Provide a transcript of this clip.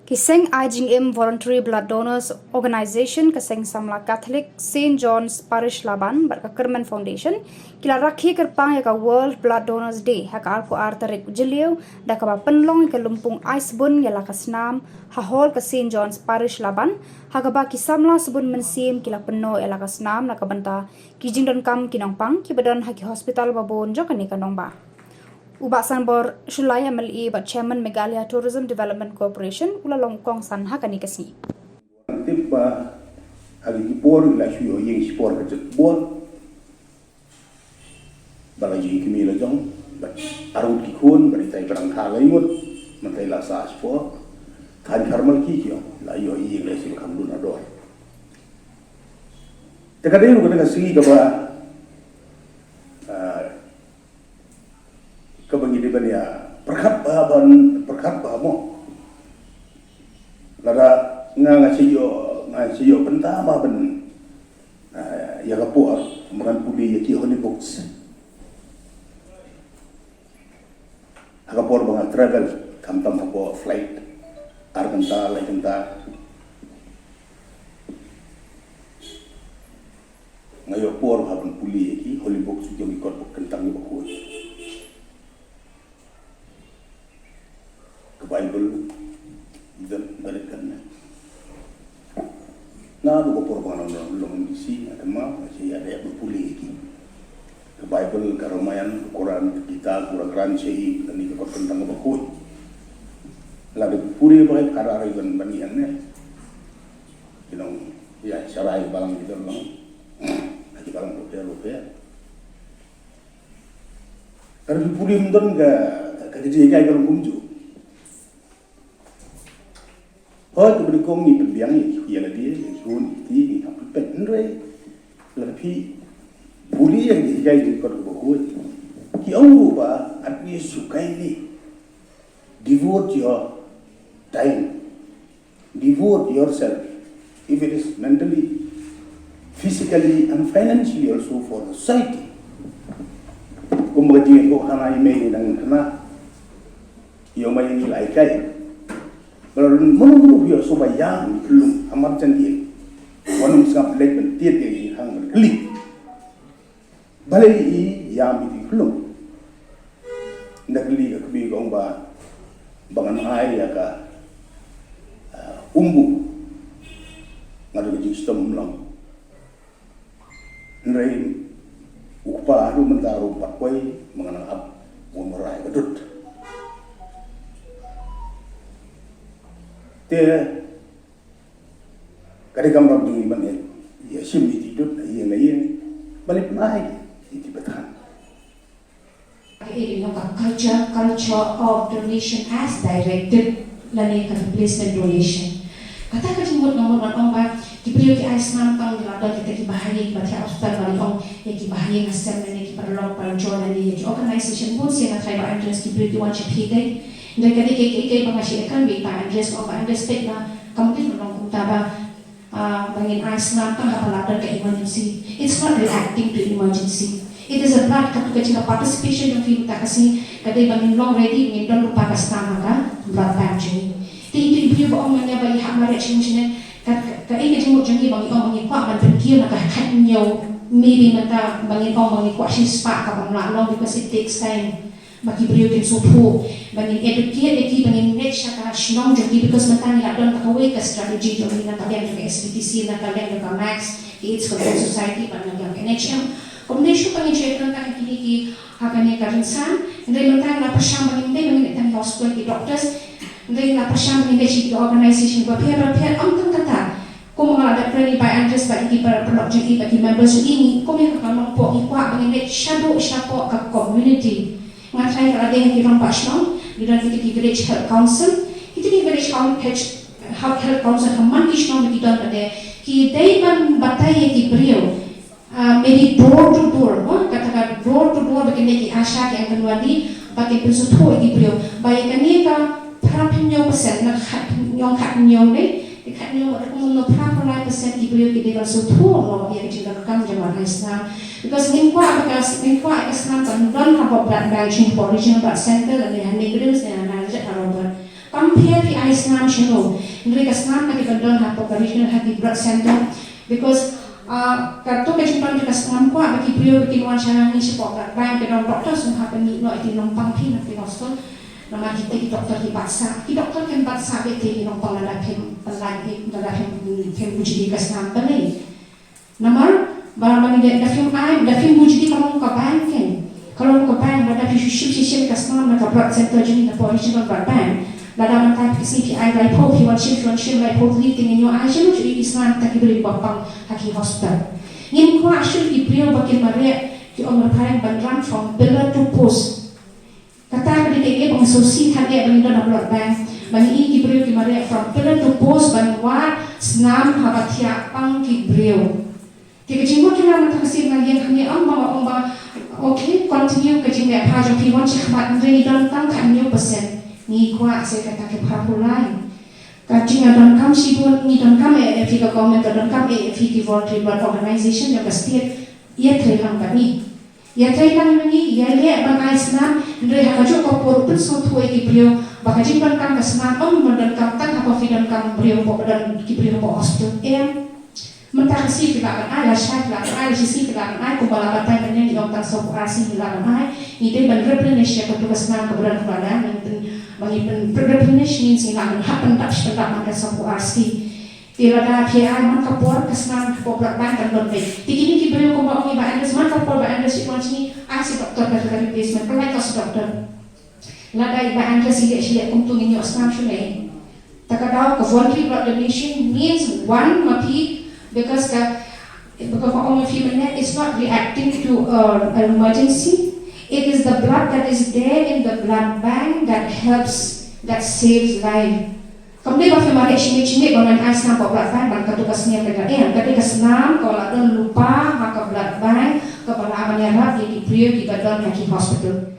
Kiseng IGM Voluntary Blood Donors Organization Kiseng Samla Catholic St. John's Parish Laban Barka Kerman Foundation kila rakhi kerpang ya World Blood Donors Day haka arko artarik jeliu da ka penlong ke lumpung Icebun ya lakasnam hahol ke St. John's Parish Laban haka ba kisamla sebun mensim kila penno ya lakasnam na kabanta kijing don kam kinongpang kibadan haki hospital babon jokani kanong ba Ubasan bor Shulai MLE but Chairman Meghalaya Tourism Development Corporation ula longkong san hakani kasi. Tiba hari por la suyo yang sport ke bol balai kimi la jong arut ki kun bari tai barang khala imut mantai la sa sport kan karmal ki kyo la yo yang la sil kam dun ador tekadai lu kana sigi ka kebangi di bania perkat bahamo lara ngasiyo pentama ben ya kapur makan pudi ya ki holy books kapur bang travel kamtam hapo flight arganta lagenta ngayo por hapan puli ya ki holy books yo ikot kentang ni bakoi Bible dan balik kan na do ko porban long isi atama masih ada yang berpuli iki ke Bible karamayan Quran kita kurang sei dan ini ko tentang bakut la de puri baik karare gan banian kinong ya sarai balang gitu long lagi balang rupiah karena puri mendon ga jadi kayak kalau kumju Hoi tu berikong ni pendiang ni, ia lagi sun ti ni apa penre, lebih buli yang dijaga di kota Bogor. Ki orang ba, arti sukai ni, devote your time, devote yourself, if it is mentally, physically and financially also for the society. Kumbaji ko kana ime nang kana, yung may nilai kay. Kalau menunggu dia supaya belum amat cantik, wanung sangat lek bentir ke hang berkelik. Balai yang itu belum. Ndak kelik ke bi gong ba bangan air ya ka umbu ngadu ke sistem long. Nrai upah ru mentaru pakwai mengenang ab umurai kedut. Kadang gambar di mana ya sim di hidup ya lain balik naik itu betul. Ini culture of donation as directed lani replacement donation. Kata kejumut nomor ba diberi ke Islam tang dilada kita kibahani baca hospital balik ong ya kibahani ngasem ni kiparlong parjol ni organisation pun sih nak saya address diberi di wajib hidai. Mereka ni kek pengasih akan kita address of understand na kemudian menong utara bangin Islam kan apa ladan ke emergency. It's not reacting to emergency. It is a blood kecil participation yang kita kasih kadai bangin long ready mengindon lupa kasih ka blood bank ni. Ti itu ibu orang mana bagi hak mereka macam ka ini jemur jangi bangin orang bangin kuat man pergi nak kat nyau maybe mata bangin orang bangin kuat si spark ka bang long because it takes time. Bagi beliau dan support, bagi educate lagi, bagi next syakar senang jadi because mentang ni ada takawai ke strategi jadi nak kalian juga SPTC, nak kalian juga Max, AIDS Control Society, pada yang NHM. Kemudian siapa yang cakap tentang kini ki akannya karinsan, dari mentang la persam bagi tentang hospital di doctors, dari la persam bagi di organisation berpihak amtan kata. Kau mengalami training by Andres bagi produk jadi bagi members ini, kau yang akan mampu ikut bagi shadow support ke community. Ngatai kalau ada yang kita pasang, di dalam kita village health council, kita ni village health council hamman kisah kita ada, kita iban batai yang diberiu, maybe door to door, katakan door to door begini ki asya yang kedua ni, bagi pensutu yang diberiu, baik ni ka perapinyo persen, nak yang katnyo ni, katnyo ada kumun perapinyo persen diberiu kita pensutu, lo yang juga kam jemaah Islam. Because ngingkwa Islam kan don't have a blood bank in original blood center and they have negatives and another compare the senam sino. Mereka senam kaki bandon hapo regional happy blood center because kartu kejutan kita senam kuat bagi beliau bikin wawancara ni support bank ke doktor semua happen ni no itu nombang pin nanti hospital nama kita di doktor dipaksa di doktor kan paksa beti nombang ada pem lagi ada pem bujudi ke senam beli nama barang ni dah film bujudi kalau muka bank kan kalau muka bank ada fisik ke senam nak blood center jadi nak original blood bank Lada mentai CPI Raipo, P1 Shift Raipo, leading in your action, which is Islam Takibri Bapang Haki Hospital. In Kwashu, the Brio Bakin Maria, the Omar Bandran from pillar to post. Kata ketika ia mengasosiasi hanya benda nak blood bank, bagi ini Brio di Maria from pillar to post, banwa senam habatia pang di Brio. Jika jenggot kita mentakasir dengan hanya omba, okay, continue kejenggot pajak P1 Shift Raipo dan tangkan new percent. Ni kuat saya kata ke perapulai. Kacing ada kam sibuk ni dan kam Afrika government dan kam Afrika voluntary blood organization yang setiap ia terang kami. Ia terang ini ia lihat bangai senam. Dari hakajo kopor pun suatu iki beliau. Bakaji ban kam senam dan kam tak apa fidan kam beliau dan beliau hospital. Mentakasi filakan ai, syah filakan ai, sisi filakan ai, kumpala batai banyak di orang sok asi filakan ai. Ini ban replenish ya petugas senam keberadaan keberadaan bagi replenish means hilang happen touch pendak maka sapu arsi tilada PI man kapor kesenang populak bank dan lebih tigini ki beliau kumba ongi ba andes man kapor ba andes itu sini asi doktor dari replacement pelai kos doktor lada ba andes ile kuntung ini osnam shule takadaw ka voluntary blood donation means one mapi because only female is not reacting to an emergency. It is the blood that is there in the blood bank that helps, that saves life. Kemudian bagi mereka cimi kalau nak senam blood bank, maka tugasnya mereka ketika senam kalau ada lupa maka blood bank kepala amannya di Brio di Badon Haki Hospital.